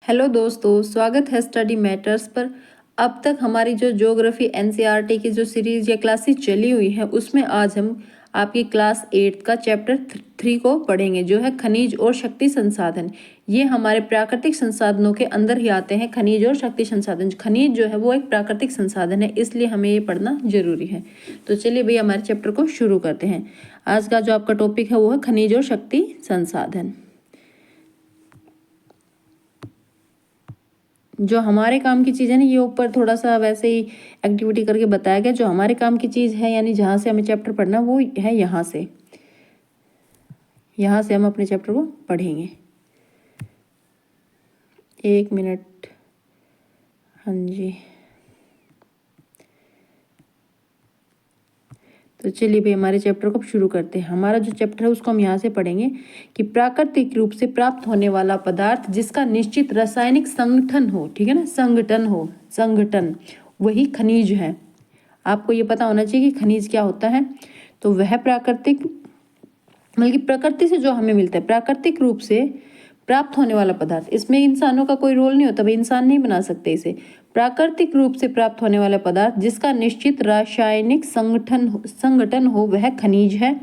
Hello दोस्तों, स्वागत है स्टडी मैटर्स पर। अब तक हमारी जो ज्योग्राफी एनसीईआरटी की जो सीरीज या क्लासेस चली हुई है उसमें आज हम आपकी क्लास 8 का चैप्टर 3 को पढ़ेंगे, जो है खनिज और शक्ति संसाधन। ये हमारे प्राकृतिक संसाधनों के अंदर ही आते हैं, खनिज और शक्ति संसाधन। खनिज जो है वो एक प्राकृतिक संसाधन है, इसलिए हमें ये पढ़ना जरूरी है। तो चलिए भैया हमारे चैप्टर को शुरू करते हैं। आज का जो आपका टॉपिक है वो है खनिज और शक्ति संसाधन। जो हमारे काम की चीज़ है ना, ये ऊपर थोड़ा सा वैसे ही एक्टिविटी करके बताया गया। जो हमारे काम की चीज़ है यानी जहाँ से हमें चैप्टर पढ़ना वो है यहाँ से हम अपने चैप्टर को पढ़ेंगे। 1 मिनट। हाँ जी, तो चलिए भाई हमारे चैप्टर को शुरू करते हैं। हमारा जो चैप्टर है उसको हम यहाँ से पढ़ेंगे कि प्राकृतिक रूप से प्राप्त होने वाला पदार्थ जिसका निश्चित रासायनिक संगठन हो, ठीक है ना, संगठन वही खनिज है। आपको ये पता होना चाहिए कि खनिज क्या होता है। तो वह प्राकृतिक मतलब कि प्रकृति से जो हमें मिलता है, प्राकृतिक रूप से प्राप्त होने वाला पदार्थ, इसमें इंसानों का कोई रोल नहीं होता भाई, इंसान नहीं बना सकते इसे। प्राकृतिक रूप से प्राप्त होने वाला पदार्थ जिसका निश्चित रासायनिक संगठन हो वह खनिज है।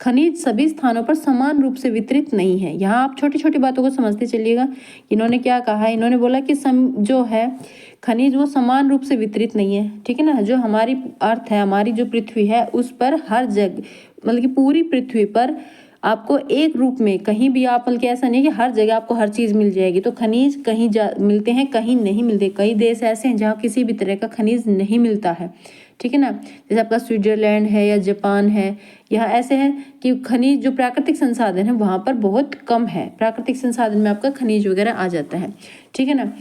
खनिज सभी स्थानों पर समान रूप से वितरित नहीं है। यहाँ आप छोटी छोटी बातों को समझते चलिएगा। इन्होंने क्या कहा है, इन्होंने बोला कि जो है खनिज वो समान रूप से वितरित नहीं है, ठीक है ना। जो हमारी अर्थ है, हमारी जो पृथ्वी है उस पर हर जगह मतलब कि पूरी पृथ्वी पर आपको एक रूप में कहीं भी आप बल्कि ऐसा नहीं कि हर जगह आपको हर चीज़ मिल जाएगी। तो खनिज कहीं मिलते हैं, कहीं नहीं मिलते। कई देश ऐसे हैं जहाँ किसी भी तरह का खनिज नहीं मिलता है, ठीक है ना। जैसे आपका स्विट्जरलैंड है या जापान है, यहाँ ऐसे हैं कि खनिज जो प्राकृतिक संसाधन है वहाँ पर बहुत कम है। प्राकृतिक संसाधन में आपका खनिज वगैरह आ जाता है, ठीक है ना।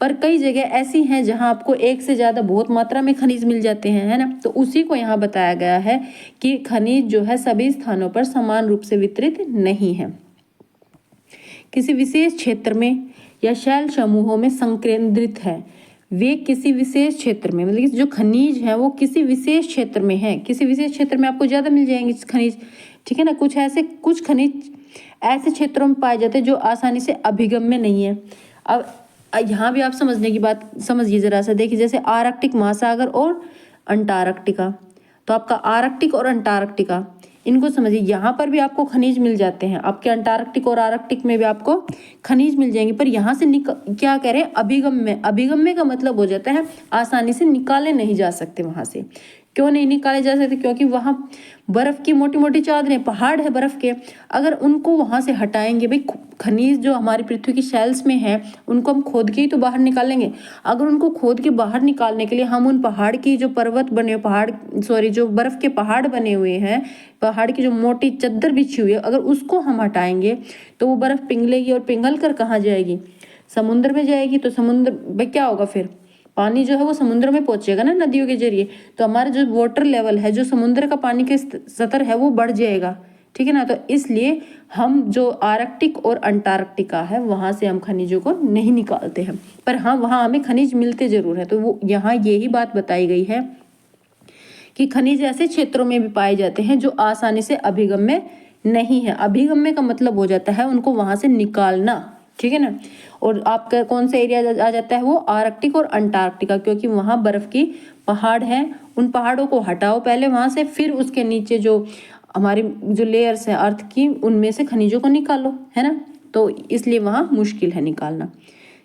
पर कई जगह ऐसी हैं जहां आपको एक से ज़्यादा बहुत मात्रा में खनिज मिल जाते हैं, है ना। तो उसी को यहाँ बताया गया है कि खनिज जो है सभी स्थानों पर समान रूप से वितरित नहीं है। किसी विशेष क्षेत्र में या शैल समूहों में संकेंद्रित है। वे किसी विशेष क्षेत्र में मतलब जो खनिज है वो किसी विशेष क्षेत्र में है, किसी विशेष क्षेत्र में आपको ज़्यादा मिल जाएंगे खनिज, ठीक है ना। कुछ खनिज ऐसे क्षेत्रों में पाए जाते हैं जो आसानी से अभिगम्य नहीं है। अब यहाँ भी आप समझने की बात समझिए ज़रा सा, देखिए जैसे आर्कटिक महासागर और अंटार्कटिका। तो आपका आर्कटिक और अंटार्कटिका इनको समझिए, यहाँ पर भी आपको खनिज मिल जाते हैं। आपके अंटार्कटिक और आर्कटिक में भी आपको खनिज मिल जाएंगे, पर यहाँ से क्या कह रहे हैं, अभिगम्य का मतलब हो जाता है आसानी से निकाले नहीं जा सकते। वहाँ से क्यों नहीं निकाले जा सकते, क्योंकि वहाँ बर्फ की मोटी मोटी चादरें, पहाड़ है बर्फ के, अगर उनको वहाँ से हटाएंगे भाई, खनिज जो हमारी पृथ्वी की शेल्स में है उनको हम खोद के ही तो बाहर निकालेंगे। अगर उनको खोद के बाहर निकालने के लिए हम उन पहाड़ की जो जो बर्फ के पहाड़ बने हुए हैं, पहाड़ की जो मोटी चद्दर बिछी हुई है, अगर उसको हम हटाएंगे तो वो बर्फ पिघलेगी और पिघल कर कहाँ जाएगी, समुद्र में जाएगी। तो समुद्र में क्या होगा, फिर पानी जो है वो समुद्र में पहुंचेगा ना नदियों के जरिए। तो हमारा जो वाटर लेवल है, जो समुद्र का पानी के स्तर है वो बढ़ जाएगा, ठीक है ना। तो इसलिए हम जो आर्कटिक और अंटार्कटिका है वहाँ से हम खनिजों को नहीं निकालते हैं, पर हाँ वहाँ हमें खनिज मिलते जरूर है। तो वो यहाँ यही बात बताई गई है कि खनिज ऐसे क्षेत्रों में भी पाए जाते हैं जो आसानी से अभिगम्य नहीं है। अभिगम्य का मतलब हो जाता है उनको वहाँ से निकालना, ठीक है ना। और आपका कौन सा एरिया आ जाता है, वो आर्कटिक और अंटार्कटिका, क्योंकि वहाँ बर्फ की पहाड़ हैं। उन पहाड़ों को हटाओ पहले वहाँ से, फिर उसके नीचे जो हमारी जो लेयर्स हैं अर्थ की, उनमें से खनिजों को निकालो, है ना। तो इसलिए वहाँ मुश्किल है निकालना।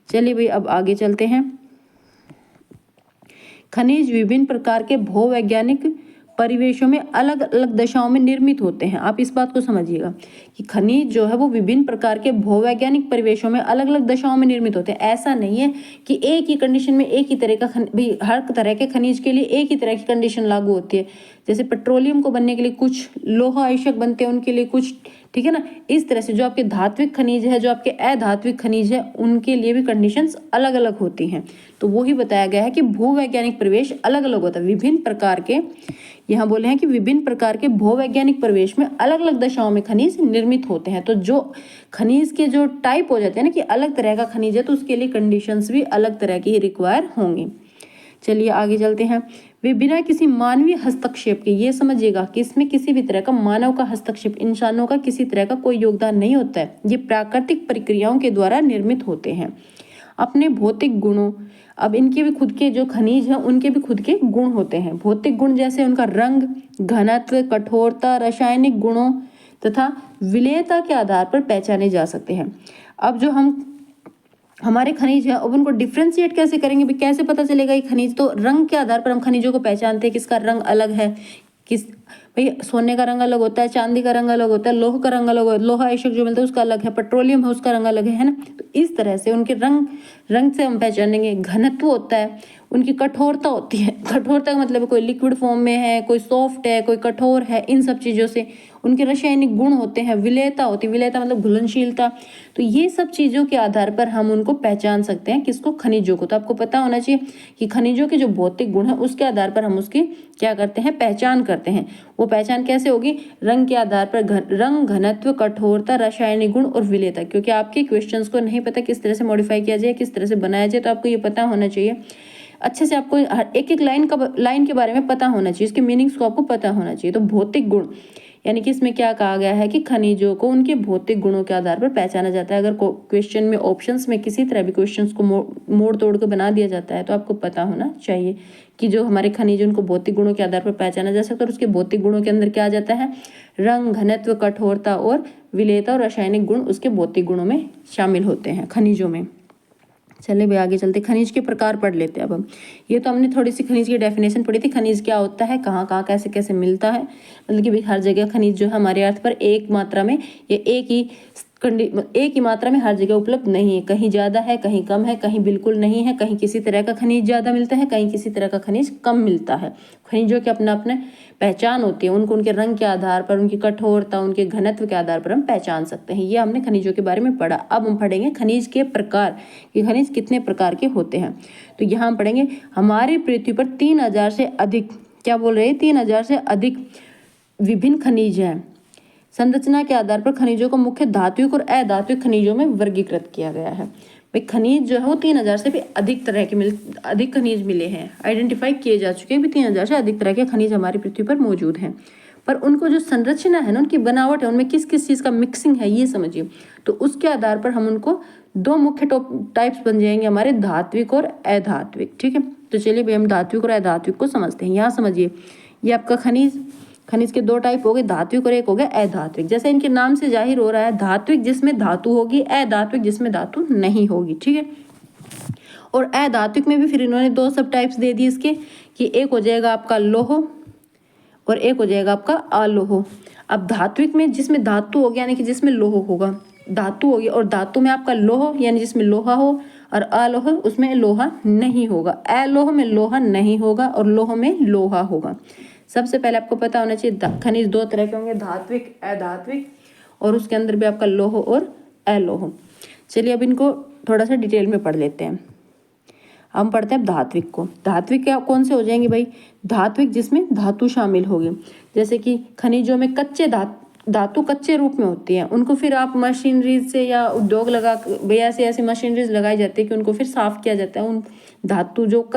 चलिए भाई अब आगे चलते हैं। खनिज विभिन्न प्रकार के भूवैज्ञानिक परिवेशों में अलग अलग दशाओं में निर्मित होते हैं। आप इस बात को समझिएगा कि खनिज जो है वो विभिन्न प्रकार के भूवैज्ञानिक परिवेशों में अलग अलग दशाओं में निर्मित होते हैं। ऐसा नहीं है कि एक ही कंडीशन में एक ही तरह का हर तरह के खनिज के लिए एक ही तरह की कंडीशन लागू होती है। जैसे पेट्रोलियम को बनने के लिए कुछ लोहा आवश्यक बनते हैं, उनके लिए कुछ, ठीक है ना। इस तरह से जो आपके धात्विक खनिज है, जो आपके अधात्विक खनिज है, उनके लिए भी कंडीशंस अलग अलग होती हैं। तो वो ही बताया गया है कि भूवैज्ञानिक परिवेश अलग अलग होता है। विभिन्न प्रकार के, यहाँ बोले हैं कि विभिन्न प्रकार के भूवैज्ञानिक परिवेश में अलग अलग दशाओं में खनिज निर्मित होते हैं। तो जो खनिज के जो टाइप हो जाते हैं ना कि अलग तरह का खनिज है, तो उसके लिए कंडीशंस भी अलग तरह की रिक्वायर होंगी। चलिए आगे चलते हैं। वे बिना किसी मानवीय हस्तक्षेप के, ये समझिएगा कि इसमें किसी भी तरह का मानव का हस्तक्षेप, इंसानों का किसी तरह का कोई योगदान नहीं होता है। ये प्राकृतिक प्रक्रियाओं के द्वारा निर्मित होते हैं। अपने भौतिक गुणों, अब इनके भी खुद के जो खनिज हैं उनके भी खुद के गुण होते हैं। भौतिक गुण जैसे उनका रंग, घनत्व, कठोरता, रासायनिक गुणों तथा विलेयता के आधार पर पहचाने जा सकते हैं। अब जो हमारे खनिज है अब उनको डिफ्रेंशिएट कैसे करेंगे भी, कैसे पता चलेगा ये खनिज, तो रंग के आधार पर हम खनिजों को पहचानते हैं, किसका रंग अलग है, किस भाई सोने का रंग अलग होता है, चांदी का रंग अलग होता है, लोह का रंग अलग होता है, लोहा आयशक जो मिलता है उसका अलग है, पेट्रोलियम है उसका रंग अलग है ना। तो इस तरह से उनके रंग से हम पहचानेंगे। घनत्व होता है, उनकी कठोरता होती है, कठोरता का मतलब कोई लिक्विड फॉर्म में है, कोई सॉफ्ट है, कोई कठोर है, इन सब चीज़ों से। उनके रासायनिक गुण होते हैं, विलेयता होती है, विलेयता मतलब घुलनशीलता। तो ये सब चीज़ों के आधार पर हम उनको पहचान सकते हैं, किसको, खनिजों को। तो आपको पता होना चाहिए कि खनिजों के जो भौतिक गुण है उसके आधार पर हम उसकी क्या करते हैं, पहचान करते हैं। वो पहचान कैसे होगी, रंग के आधार पर, रंग, घनत्व, कठोरता, रासायनिक गुण और विलेयता। क्योंकि आपके क्वेश्चंस को नहीं पता किस तरह से मॉडिफाई किया जाए, किस तरह से बनाया जाए, तो आपको ये पता होना चाहिए अच्छे से। आपको एक एक लाइन के बारे में पता होना चाहिए, इसके मीनिंग्स को आपको पता होना चाहिए। तो भौतिक गुण यानी कि इसमें क्या कहा गया है कि खनिजों को उनके भौतिक गुणों के आधार पर पहचाना जाता है। अगर क्वेश्चन में ऑप्शंस में किसी तरह भी क्वेश्चंस को मोड़ तोड़ के बना दिया जाता है तो आपको पता होना चाहिए कि जो हमारे खनिज उनको भौतिक गुणों के आधार पर पहचाना जा सकता है। और उसके भौतिक गुणों के अंदर क्या आ जाता है, रंग, घनत्व, कठोरता और विलेयता और रासायनिक गुण उसके भौतिक गुणों में शामिल होते हैं खनिजों में। चले भाई आगे चलते, खनिज के प्रकार पढ़ लेते हैं अब हम। ये तो हमने थोड़ी सी खनिज की डेफिनेशन पढ़ी थी, खनिज क्या होता है, कहाँ कहाँ कैसे कैसे मिलता है, मतलब कि भाई हर जगह खनिज जो है हमारे अर्थ पर एक मात्रा में या एक ही मात्रा में हर जगह उपलब्ध नहीं है। कहीं ज़्यादा है, कहीं कम है, कहीं बिल्कुल नहीं है, कहीं किसी तरह का खनिज ज़्यादा मिलता है, कहीं किसी तरह का खनिज कम मिलता है। खनिजों के अपना अपने पहचान होती है, उनको उनके रंग के आधार पर, उनकी कठोरता, उनके घनत्व के आधार पर हम पहचान सकते हैं। ये हमने खनिजों के बारे में पढ़ा। अब हम पढ़ेंगे खनिज के प्रकार, कि खनिज कितने प्रकार के होते हैं। तो यहाँ हम पढ़ेंगे हमारी पृथ्वी पर 3000 से अधिक, क्या बोल रहे हैं, 3000 से अधिक विभिन्न खनिज हैं। संरचना के आधार पर खनिजों को मुख्य धात्विक और अधात्विक खनिजों में वर्गीकृत किया गया है। भाई खनिज जो है वो 3000 से भी अधिक तरह के अधिक खनिज मिले हैं, आइडेंटिफाई किए जा चुके हैं भी 3000 से अधिक तरह के खनिज हमारी पृथ्वी पर मौजूद हैं। पर उनको जो संरचना है ना, उनकी बनावट है, उनमें किस किस चीज़ का मिक्सिंग है ये समझिए। तो उसके आधार पर हम उनको दो मुख्य टाइप्स बन जाएंगे हमारे, धात्विक और अधात्विक। ठीक है, तो चलिए भाई हम धात्विक और अधात्विक को समझते हैं। यहाँ समझिए, ये आपका खनिज के दो टाइप हो गए, धात्विक और एक हो गया अधात्विक। जैसे इनके नाम से जाहिर हो रहा है, धात्विक जिसमें धातु होगी, अधात्विक जिसमें धातु नहीं होगी। ठीक है, और अधात्विक में भी फिर इन्होंने दो सब टाइप्स दे दिए इसके, कि एक हो जाएगा आपका लोह और एक हो जाएगा आपका अलोह। अब धात्विक में जिसमें धातु होगी यानी कि जिसमें लोह होगा, धातु होगी, और धातु में आपका लोह यानी जिसमें लोहा हो, और अलोह उसमें लोहा नहीं होगा। अलोह में लोहा नहीं होगा और लोह में लोहा होगा। सबसे पहले आपको पता होना चाहिए खनिज दो तरह के होंगे, धात्विक, अधात्विक, और उसके अंदर भी आपका लोह और अलोह। चलिए अब इनको थोड़ा सा डिटेल में पढ़ लेते हैं। हम पढ़ते हैं धात्विक को। धात्विक क्या कौन से हो जाएंगे भाई, धात्विक जिसमें धातु शामिल होगी। जैसे कि खनिजों में कच्चे धातु कच्चे रूप में होती है, उनको फिर आप मशीनरीज से या उद्योग लगा भैया ऐसी मशीनरीज लगाई जाती है कि उनको फिर साफ किया जाता है। उन धातु जो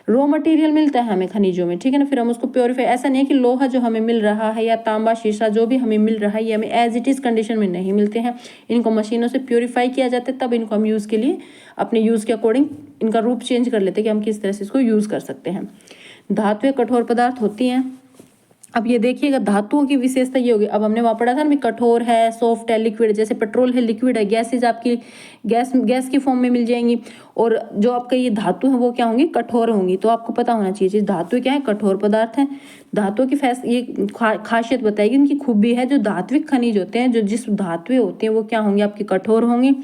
रॉ मटेरियल मिलता है हमें खनिजों में, ठीक है ना, फिर हम उसको प्योरीफाई, ऐसा नहीं है कि लोहा जो हमें मिल रहा है या तांबा शीशा जो भी हमें मिल रहा है ये हमें एज इट इज़ कंडीशन में नहीं मिलते हैं। इनको मशीनों से प्योरीफाई किया जाता है, तब इनको हम यूज़ के लिए अपने यूज़ के अकॉर्डिंग इनका रूप चेंज कर लेते हैं कि हम किस तरह से इसको यूज़ कर सकते हैं। धातुएं कठोर पदार्थ होती हैं। अब ये देखिएगा धातुओं की विशेषता ये होगी, अब हमने वहाँ पढ़ा था ना, कठोर है, सॉफ्ट है, लिक्विड, जैसे पेट्रोल है लिक्विड है, गैसेज आपकी गैस की फॉर्म में मिल जाएंगी, और जो आपका ये धातु है वो क्या होंगी, कठोर होंगी। तो आपको पता होना चाहिए चीज़, धातु क्या है, कठोर पदार्थ है। धातुओं की ये खासियत बताएगी, उनकी खूबी है। जो धात्विक खनिज होते हैं, जो जिस धातुएं होती हैं वो क्या होंगी, आपकी कठोर होंगी,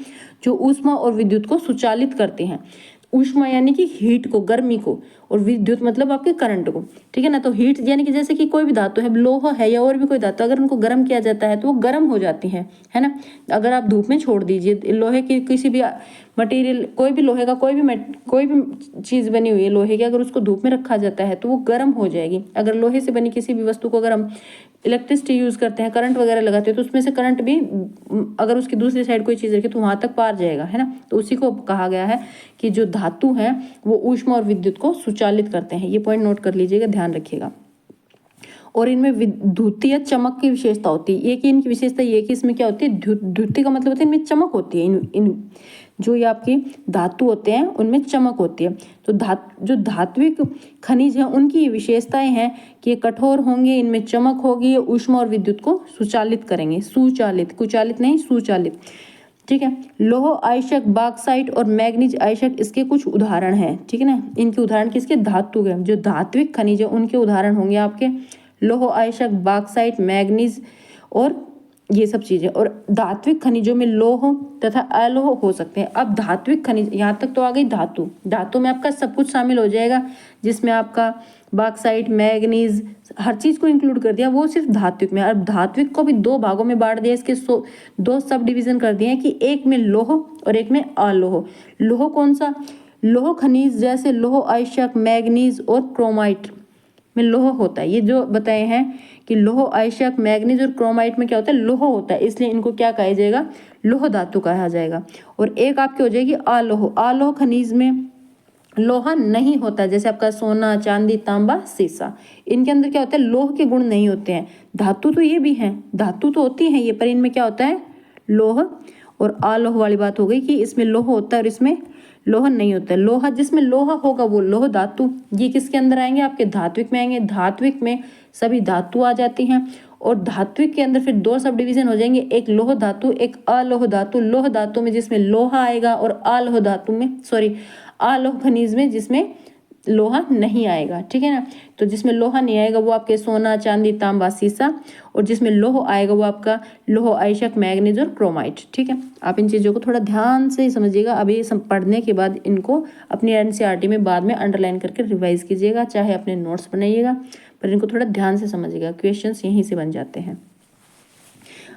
जो ऊष्मा और विद्युत को सुचालित करते हैं। ऊष्मा यानी कि हीट को, गर्मी को, और विद्युत मतलब आपके करंट को, ठीक है ना। तो हीट यानी कि जैसे कि कोई भी धातु है, लोहा है या और भी कोई धातु, अगर उनको गर्म किया जाता है तो वो गर्म हो जाती है ना। अगर आप धूप में छोड़ दीजिए लोहे की किसी भी मटेरियल, कोई भी लोहे का कोई भी चीज़ बनी हुई है लोहे की, अगर उसको धूप में रखा जाता है तो वो गर्म हो जाएगी। अगर लोहे से बनी किसी भी वस्तु को अगर हम इलेक्ट्रिसिटी यूज़ करते हैं, करंट वगैरह लगाते हैं, तो उसमें से करंट भी अगर उसकी दूसरी साइड कोई चीज़ रखे तो वहाँ तक पार जाएगा, है ना। तो उसी को कहा गया है कि जो धातु हैं वो ऊष्मा और विद्युत को सुचालित करते हैं। ये पॉइंट नोट कर लीजिएगा, ध्यान रखिएगा। और इनमें विद्युतीय चमक की विशेषता होती है। एक इनकी विशेषता ये है कि इसमें क्या होती है, द्युति का मतलब होता है इनमें चमक होती है। इन जो ये आपकी धातु होते हैं उनमें चमक होती है। तो जो धात्विक खनिज हैं उनकी ये विशेषताएं हैं कि ये कठोर होंगे, इनमें चमक होगी, ये ऊष्मा और विद्युत को सुचालित करेंगे, सुचालित, कुचालित नहीं, सुचालित, ठीक है। लौह आयशक, बॉक्साइट और मैग्नीज आयशक इसके कुछ उदाहरण हैं, ठीक है ना। इनके उदाहरण किसके, धातु के, जो धात्विक खनिज है उनके उदाहरण होंगे आपके लौह आयशक, बॉक्साइट, मैग्नीज और ये सब चीजें। और धात्विक खनिजों में लौह तथा अलोह हो सकते हैं। अब धात्विक खनिज, यहाँ तक तो आ गई धातु। धातु में आपका सब कुछ शामिल हो जाएगा, जिसमें आपका बॉक्साइट, मैग्नीज, हर चीज को इंक्लूड कर दिया, वो सिर्फ धात्विक में। अब धात्विक को भी दो भागों में बांट दिया, इसके दो सब डिवीजन कर दिए हैं कि एक में लौह और एक में अलोह। लौह कौन सा, लौह खनिज जैसे लौह आयशक, मैग्नीज और क्रोमाइट में लौह होता है। ये जो बताए हैं कि लौह आयशक, मैग्नीज और क्रोमाइट में क्या होता है, लौह होता है, इसलिए इनको क्या कहा जाएगा, लौह धातु कहा जाएगा। और एक आपकी हो जाएगी अलोह। अलोह खनिज में लोहा नहीं होता, जैसे आपका सोना, चांदी, तांबा, सीसा, इनके अंदर क्या होता है, लोह के गुण नहीं होते हैं। धातु तो ये भी हैं, धातु तो होती हैं ये, पर इनमें क्या होता है, लोह। और अलोह वाली बात हो गई कि इसमें लोह होता है और इसमें लोहा नहीं होता है। लोहा, जिसमें लोहा होगा वो लोह धातु। ये किसके अंदर आएंगे, आपके धात्विक में आएंगे। धात्विक में सभी धातु आ जाती हैं। और धात्विक के अंदर फिर दो सब डिवीजन हो जाएंगे, एक लोह धातु, एक अलोह धातु। लोह धातु में जिसमें लोहा आएगा, और अलोह धातु में, सॉरी, अलोह खनिज में जिसमें लोहा नहीं आएगा, ठीक है ना। तो जिसमें लोहा नहीं आएगा वो आपके सोना, चांदी, तांबा, सीसा, और जिसमें लोह आएगा वो आपका लोह आयशक, मैग्नीज और क्रोमाइट, ठीक है। आप इन चीज़ों को थोड़ा ध्यान से समझिएगा। अभी ये पढ़ने के बाद इनको अपनी एनसीईआरटी में बाद में अंडरलाइन करके रिवाइज कीजिएगा, चाहे अपने नोट्स बनाइएगा, पर इनको थोड़ा ध्यान से समझिएगा, क्वेश्चंस यहीं से बन जाते हैं।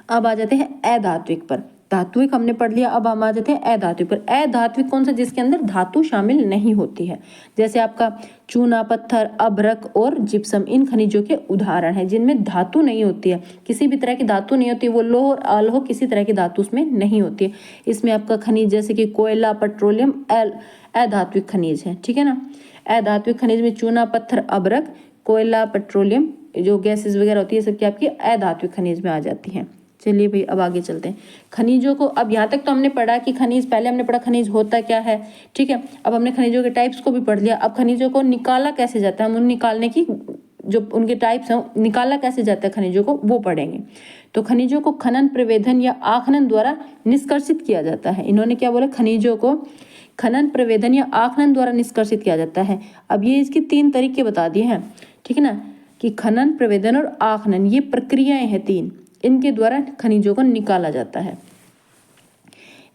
अब आ जाते हैं अधात्विक पर। धात्विक हमने पढ़ लिया, अब हम आ जाते हैं अधात्विक पर। अधात्विक कौन सा, जिसके अंदर धातु शामिल नहीं होती है, जैसे आपका चूना, पत्थर, अभ्रक और जिप्सम, इन खनिजों के उदाहरण हैं जिनमें धातु नहीं होती है, किसी भी तरह की धातु नहीं होती है। वो लोह और अलोह किसी तरह की धातु उसमें नहीं होती है। इसमें आपका खनिज जैसे कि कोयला, पेट्रोलियम, अधात्विक खनिज है, ठीक है ना। अधात्विक खनिज में चूना, पत्थर, अभ्रक, कोयला, पेट्रोलियम, जो गैसेस वगैरह होती है सब की आपकी अधात्विक खनिज में आ जाती हैं। चलिए भाई अब आगे चलते हैं खनिजों को। अब यहाँ तक तो हमने पढ़ा कि खनिज, पहले हमने पढ़ा खनिज होता क्या है, ठीक है। अब हमने खनिजों के टाइप्स को भी पढ़ लिया। अब खनिजों को निकाला कैसे जाता है, हम उन निकालने की जो उनके टाइप्स हैं, निकाला कैसे जाता है खनिजों को, वो पढ़ेंगे। तो खनिजों को खनन, प्रवेधन या आखनन द्वारा निष्कर्षित किया जाता है। इन्होंने क्या बोला, खनिजों को खनन, प्रवेधन या आखनन द्वारा निष्कर्षित किया जाता है। अब ये इसके 3 तरीके बता दिए हैं, ठीक है ना, कि खनन, प्रवेधन और आखनन, ये प्रक्रियाएं हैं 3, इनके द्वारा खनिजों को निकाला जाता है।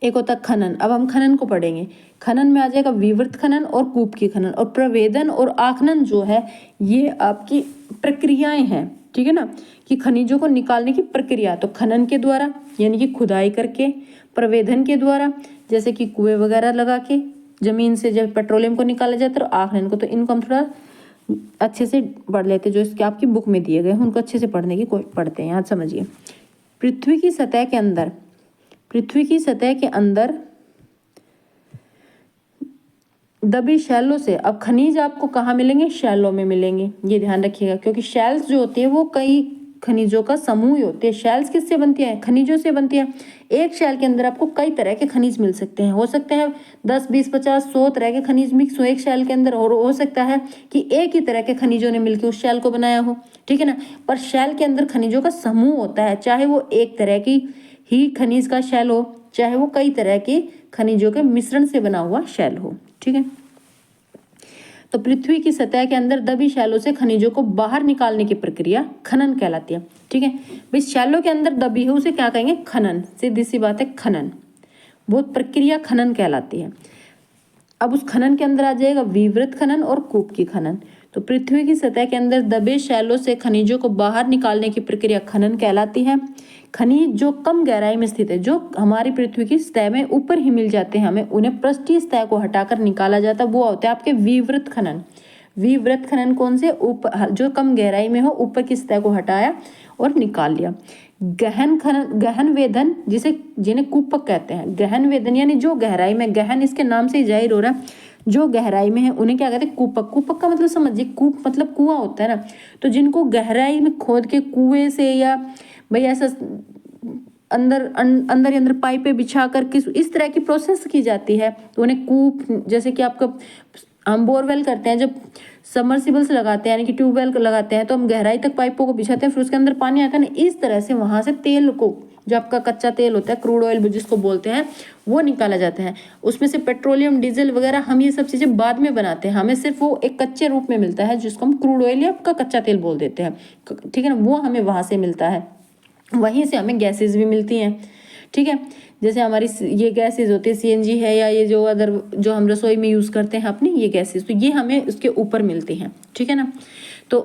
एक होता है खनन। अब हम खनन को पढ़ेंगे। खनन में आ जाएगा विवृत खनन और कूपकी खनन। और प्रवेधन और आखनन जो है ये आपकी प्रक्रियाएं हैं, ठीक है ना, कि खनिजों को निकालने की प्रक्रिया। तो खनन के द्वारा यानी कि खुदाई करके, प्रवेधन के द्वारा जैसे कि कुएं वगैरह लगा के जमीन से जब पेट्रोलियम को निकाला जाता है, और आखनन को, तो इनको हम थोड़ा अच्छे से पढ़ लेते, जो इसके आपकी बुक में दिए गए हैं उनको अच्छे से पढ़ने की पढ़ते हैं। यहाँ समझिए, पृथ्वी की सतह के अंदर, पृथ्वी की सतह के अंदर दबी शैलों से, अब खनिज आपको कहाँ मिलेंगे, शैलों में मिलेंगे, ये ध्यान रखिएगा, क्योंकि शैल्स जो होती है वो कई खनिजों का समूह ही होते हैं। शैल्स किससे बनती है, खनिजों से बनती है। एक शैल के अंदर आपको कई तरह के खनिज मिल सकते हैं, हो सकते हैं 10, 20, 50, 100 तरह के खनिज मिक्स हो एक शैल के अंदर, और हो सकता है कि एक ही तरह के खनिजों ने मिलकर उस शैल को बनाया हो, ठीक है ना। पर शैल के अंदर खनिजों का समूह होता है, चाहे वो एक तरह की ही खनिज का शैल हो, चाहे वो कई तरह के खनिजों के मिश्रण से बना हुआ शैल हो, ठीक है। तो पृथ्वी की सतह के अंदर दबी शैलों से खनिजों को बाहर निकालने की प्रक्रिया खनन कहलाती है, ठीक है। भाई शैलों के अंदर दबी है उसे क्या कहेंगे, खनन, सीधी सी बात है, खनन, वो प्रक्रिया खनन कहलाती है। अब उस खनन के अंदर आ जाएगा विवृत खनन और कूपकी खनन। तो पृथ्वी की सतह के अंदर दबे शैलों से खनिजों को बाहर निकालने की प्रक्रिया खनन कहलाती है। खनिज जो कम गहराई में स्थित है, जो हमारी पृथ्वी की सतह में ऊपर ही मिल जाते हैं, हमें उन्हें पृष्ठीय सतह को हटाकर निकाला जाता है, वो होता है आपके विवृत खनन। विवृत खनन कौन से, ऊपर जो कम गहराई में हो, ऊपर की सतह को हटाया और निकाल लिया। गहन खनन, गहन वेधन जिन्हें कूपक कहते हैं। गहन वेधन यानी जो गहराई में, गहन इसके नाम से ही जाहिर हो रहा है, जो गहराई में है उन्हें क्या कहते हैं, कूपक। कूपक का मतलब समझिए, कूप मतलब कुआं होता है ना, तो जिनको गहराई में खोद के कुएं से या भाई ऐसा अंदर पाइपें बिछा कर इस तरह की प्रोसेस की जाती है, तो उन्हें कूप, जैसे कि आपका हम बोरवेल करते हैं, जब सबमर्सिबल्स लगाते हैं यानी कि ट्यूबवेल लगाते हैं, तो हम गहराई तक पाइपों को बिछाते हैं, फिर उसके अंदर पानी आता है ना, इस तरह से वहां से तेल को, जो आपका कच्चा तेल होता है, क्रूड ऑयल जिसको बोलते हैं, वो निकाला जाता है। उसमें से पेट्रोलियम, डीजल वगैरह हम ये सब चीजें बाद में बनाते हैं, हमें सिर्फ वो एक कच्चे रूप में मिलता है जिसको हम क्रूड ऑयल या आपका कच्चा तेल बोल देते हैं, ठीक है ना, वो हमें वहां से मिलता है। वहीं से हमें गैसेज भी मिलती हैं, ठीक है, जैसे हमारी ये गैसेज होती है, सीएनजी है, या ये जो अदर जो हम रसोई में यूज़ करते हैं अपनी ये गैसेज, तो ये हमें उसके ऊपर मिलती हैं, ठीक है ना। तो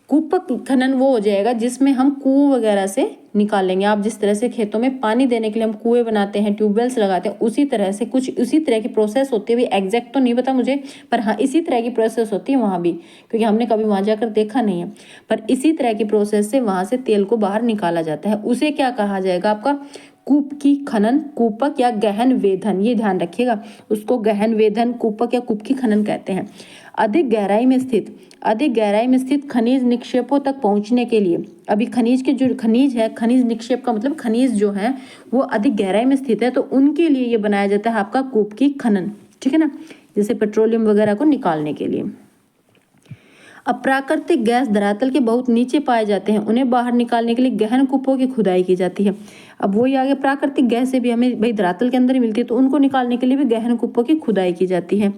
कूपक खनन वो हो जाएगा जिसमें हम कुएं वगैरह से निकालेंगे। आप जिस तरह से खेतों में पानी देने के लिए हम कुएं बनाते हैं, ट्यूबवेल्स लगाते हैं, उसी तरह से कुछ उसी तरह की प्रोसेस होती है। एग्जैक्ट तो नहीं पता मुझे, पर हाँ इसी तरह की प्रोसेस होती है वहाँ भी, क्योंकि हमने कभी वहाँ जाकर देखा नहीं है, पर इसी तरह की प्रोसेस से वहाँ से तेल को बाहर निकाला जाता है। उसे क्या कहा जाएगा आपका, कूप की खनन, कूपक या गहन वेधन, ये ध्यान रखिएगा, उसको गहन वेधन, कूपक या कूप की खनन कहते हैं। अधिक गहराई में स्थित खनिज निक्षेपों तक पहुंचने के लिए, अभी खनिज के जो खनिज है, खनिज निक्षेप का मतलब खनिज जो है वो अधिक गहराई में स्थित है, तो उनके लिए ये बनाया जाता है आपका कूप की खनन, ठीक है ना, जैसे पेट्रोलियम वगैरह को निकालने के लिए। अब प्राकृतिक गैस धरातल के बहुत नीचे पाए जाते हैं, उन्हें बाहर निकालने के लिए गहन कूपों की खुदाई की जाती है। अब वही आगे, प्राकृतिक गैस से भी हमें भाई धरातल के अंदर ही मिलती है, तो उनको निकालने के लिए भी गहन कूपों की खुदाई की जाती है।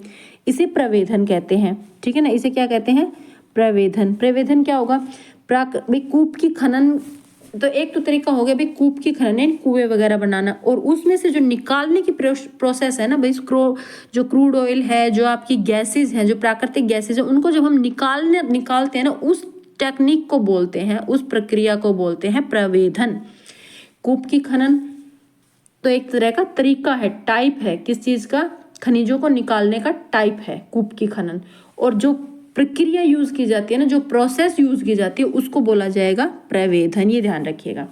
इसे प्रवेधन कहते हैं, ठीक है ना, इसे क्या कहते हैं, प्रवेधन। प्रवेधन क्या होगा, भाई कूप की खनन, तो एक तो तरीका हो गया भाई कूप की खनन है, कुएं वगैरह बनाना, और उसमें से जो निकालने की प्रोसेस है ना भाई, जो क्रूड ऑयल है, जो आपकी गैसेज हैं, जो प्राकृतिक गैसेज है, उनको जब हम निकालते हैं ना, उस टेक्निक को बोलते हैं, उस प्रक्रिया को बोलते हैं प्रवेधन। कूप की खनन तो एक तरह का तरीका है, टाइप है, किस चीज का, खनिजों को निकालने का टाइप है कूप की खनन। और जो प्रक्रिया यूज की जाती है ना, जो प्रोसेस यूज की जाती है, उसको बोला जाएगा प्रवेधन, ये ध्यान रखिएगा।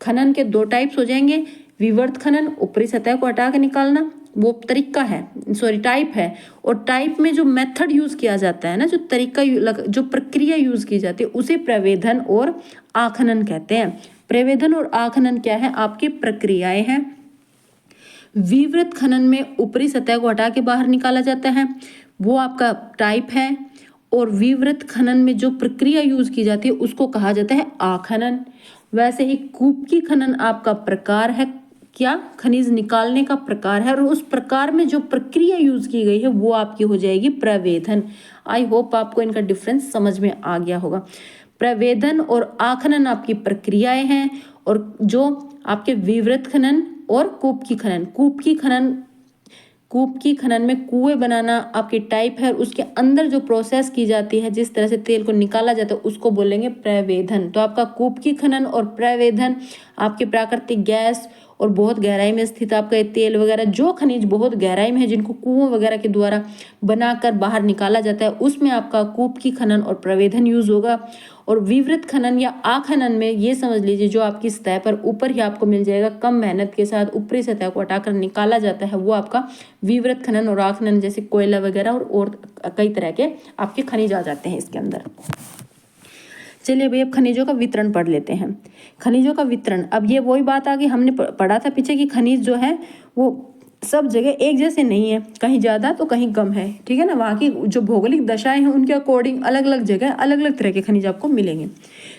खनन के दो टाइप्स हो जाएंगे, विवर्त खनन, ऊपरी सतह को हटा के निकालना, वो तरीका है, टाइप है, और टाइप में जो मेथड यूज किया जाता है ना, जो तरीका जो प्रक्रिया यूज की जाती है, उसे प्रवेधन और आखनन कहते हैं। प्रवेधन और आखनन क्या है, आपकी प्रक्रियाएं हैं। विवृत खनन में ऊपरी सतह को हटा के बाहर निकाला जाता है, वो आपका टाइप है, और विवृत खनन में जो प्रक्रिया यूज की जाती है उसको कहा जाता है आखनन। वैसे ही कूप की खनन आपका प्रकार है, क्या, खनिज निकालने का प्रकार है, और उस प्रकार में जो प्रक्रिया यूज की गई है वो आपकी हो जाएगी प्रवेधन। आई होप आपको इनका डिफरेंस समझ में आ गया होगा। प्रवेधन और आखनन आपकी प्रक्रियाएं हैं, और जो आपके विवृत खनन और कूप की खनन, कूप की खनन में कुएं बनाना आपकी टाइप है, और उसके अंदर जो प्रोसेस की जाती है, जिस तरह से तेल को निकाला जाता है, उसको बोलेंगे प्रवेधन। तो आपका कूप की खनन और प्रवेधन आपकी प्राकृतिक गैस और बहुत गहराई में स्थित आपका ये तेल वगैरह, जो खनिज बहुत गहराई में है, जिनको कुओं वगैरह के द्वारा बनाकर बाहर निकाला जाता है, उसमें आपका कूप की खनन और प्रवेधन यूज होगा। और विवृत खनन या आखनन में ये समझ लीजिए, जो आपकी सतह पर ऊपर ही आपको मिल जाएगा, कम मेहनत के साथ ऊपरी सतह को हटाकर निकाला जाता है, वो आपका विवृत खनन और आखनन, जैसे कोयला वगैरह और कई तरह के आपके खनिज आ जाते हैं इसके अंदर। चलिए भाई, अब खनिजों का वितरण पढ़ लेते हैं। खनिजों का वितरण, अब ये वही बात आ गई, हमने पढ़ा था पीछे कि खनिज जो है वो सब जगह एक जैसे नहीं है, कहीं ज़्यादा तो कहीं कम है, ठीक है ना, वहाँ की जो भौगोलिक दशाएं हैं उनके अकॉर्डिंग अलग अलग जगह अलग अलग तरह के खनिज आपको मिलेंगे।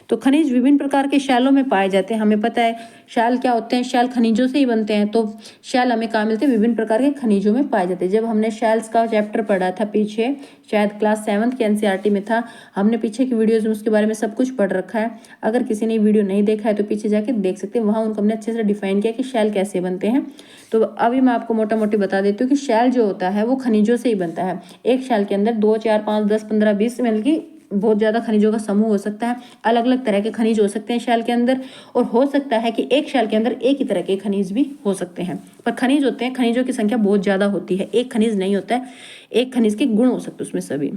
तो खनिज विभिन्न प्रकार के शैलों में पाए जाते हैं। हमें पता है शैल क्या होते हैं, शैल खनिजों से ही बनते हैं, तो शैल हमें कहाँ मिलते हैं, विभिन्न प्रकार के खनिजों में पाए जाते हैं। जब हमने शैल्स का चैप्टर पढ़ा था पीछे, शायद क्लास 7th के एनसीईआरटी में था, हमने पीछे की वीडियोज में उसके बारे में सब कुछ पढ़ रखा है। अगर किसी ने वीडियो नहीं देखा है तो पीछे जाके देख सकते हैं, वहाँ उनको हमने अच्छे से डिफाइन किया कि शैल कैसे बनते हैं। तो अभी मैं आपको मोटा मोटी बता देती हूँ कि शैल जो होता है वो खनिजों से ही बनता है। एक शैल के अंदर 2, 4, 5, 10, 15, 20 मतलब कि बहुत ज़्यादा खनिजों का समूह हो सकता है। अलग अलग तरह के खनिज हो सकते हैं शैल के अंदर, और हो सकता है कि एक शैल के अंदर एक ही तरह के खनिज भी हो सकते हैं। पर खनिज होते हैं, खनिजों की संख्या बहुत ज़्यादा होती है, एक खनिज नहीं होता है, एक खनिज के गुण हो सकते हैं उसमें सभी।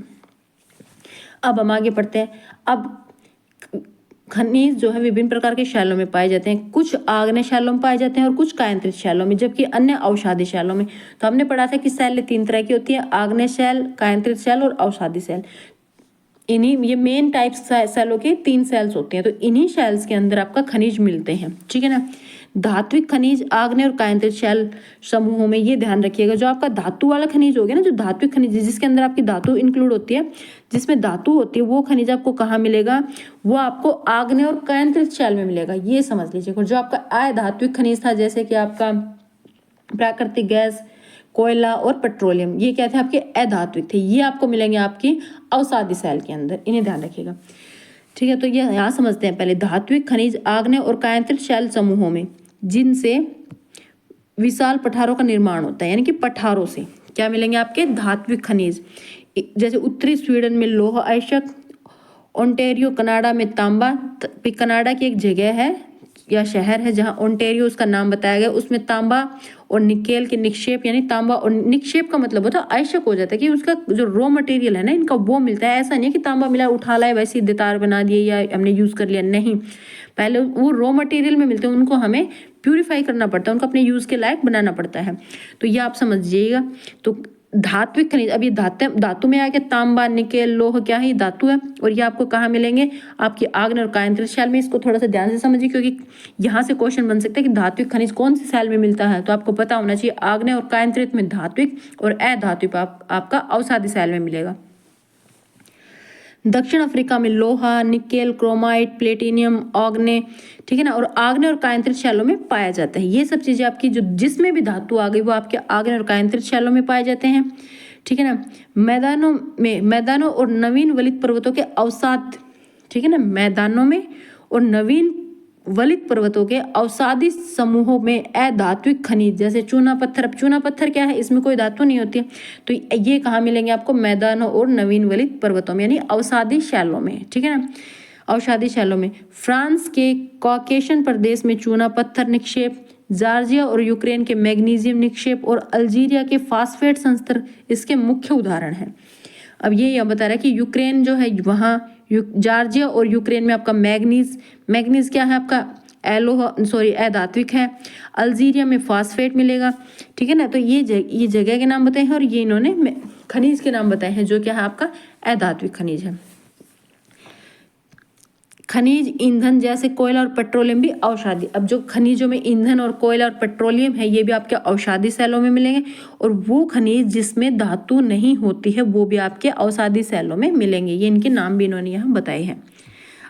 अब हम आगे पढ़ते हैं। अब खनिज जो है विभिन्न प्रकार के शैलों में पाए जाते हैं, कुछ आग्नेय शैलों में पाए जाते हैं और कुछ कायांतरित शैलों में, जबकि अन्य अवसादी शैलों में। तो हमने पढ़ा था कि शैल 3 तरह की होती है, आग्नेय शैल, कायांतरित शैल और अवसादी शैल। इन्हीं ये मेन टाइप्स शैलों के 3 सेल्स होते हैं। तो इन्हीं शैल्स के अंदर आपका खनिज मिलते हैं, ठीक है ना। धात्विक खनिज आग्नेय और कायांतरित शैल समूहों में, ये ध्यान रखिएगा। जो आपका धातु वाला खनिज हो गया ना, जो धात्विक खनिज जिसके अंदर आपकी धातु इंक्लूड होती है, जिसमें धातु होती है, वो खनिज आपको कहाँ मिलेगा? वो आपको आग्नेय और कायांतरित शैल में मिलेगा, ये समझ लीजिएगा। जो आपका अधात्विक खनिज था, जैसे कि आपका प्राकृतिक गैस, कोयला और पेट्रोलियम, ये क्या थे? आपके अधात्विक थे। ये आपको मिलेंगे आपकी अवसादी शैल के अंदर, इन्हें ध्यान रखिएगा, ठीक है। तो ये यहाँ समझते हैं पहले। धात्विक खनिज आग्नेय और कायांतरित शैल समूहों में, जिनसे विशाल पठारों का निर्माण होता है, यानी कि पठारों से क्या मिलेंगे आपके? धात्विक खनिज। जैसे उत्तरी स्वीडन में लौह अयस्क, ओंटारियो कनाडा में तांबा। कनाडा की एक जगह है या शहर है जहां ओंटारियो उसका नाम बताया गया, उसमें तांबा और निकेल के निक्षेप, यानी तांबा और निक्षेप का मतलब होता है अयस्क हो जाता है कि उसका जो रॉ मटेरियल है ना इनका, वो मिलता है। ऐसा नहीं है कि तांबा मिला उठा लाए वैसे ही देतार बना दिए या हमने यूज कर लिया, नहीं। पहले वो रॉ मटेरियल में मिलते हैं, उनको हमें प्यूरिफाई करना पड़ता है, उनको अपने यूज के लायक बनाना पड़ता है। तो ये आप समझिएगा। तो धात्विक खनिज, अब ये धातु में आ गया तांबा, निकेल, लोह, क्या है? ये धातु है। और ये आपको कहाँ मिलेंगे? आपकी आग्नेय और कायांतरित शैल में। इसको थोड़ा सा ध्यान से समझिए, क्योंकि यहाँ से क्वेश्चन बन सकता है कि धात्विक खनिज कौन सी शैल में मिलता है। तो आपको पता होना चाहिए आग्नेय और कायांतरित में धात्विक, और अधात्विक आपका अवसादी शैल में मिलेगा। दक्षिण अफ्रीका में लोहा, निकेल, क्रोमाइट, प्लेटिनियम, आग्नेय, ठीक है ना, और आग्नेय और कायांतरित शैलों में पाया जाता है। ये सब चीजें आपकी जो जिसमें भी धातु आ गई वो आपके आग्नेय और कायांतरित शैलों में पाए जाते हैं, ठीक है ना। मैदानों और नवीन वलित पर्वतों के अवसाद, ठीक है ना, मैदानों में और नवीन वलित पर्वतों के अवसादी समूहों में अधात्विक खनिज, जैसे चूना पत्थर। अब चूना पत्थर क्या है? इसमें कोई धातु नहीं होती है। तो ये कहाँ मिलेंगे आपको? मैदानों और नवीन वलित पर्वतों में, यानी अवसादी शैलों में, ठीक है ना, अवसादी शैलों में। फ्रांस के कॉकेशन प्रदेश में चूना पत्थर निक्षेप, जॉर्जिया और यूक्रेन के मैग्नीशियम निक्षेप और अल्जीरिया के फास्फेट संस्तर इसके मुख्य उदाहरण हैं। अब ये बता रहा है कि यूक्रेन जो है, वहाँ जॉर्जिया और यूक्रेन में आपका मैग्नीज क्या है? आपका अधात्विक है। अल्जीरिया में फास्फेट मिलेगा, ठीक है ना। तो ये जगह के नाम बताए हैं और ये इन्होंने खनिज के नाम बताए हैं, जो क्या है? आपका अधात्विक खनिज है। खनिज ईंधन जैसे कोयला और पेट्रोलियम भी अवसादी। अब जो खनिजों में ईंधन और कोयला और पेट्रोलियम है, ये भी आपके अवसादी शैलों में मिलेंगे। और वो खनिज जिसमें धातु नहीं होती है वो भी आपके अवसादी शैलों में मिलेंगे। ये इनके नाम भी इन्होंने यहाँ बताए हैं।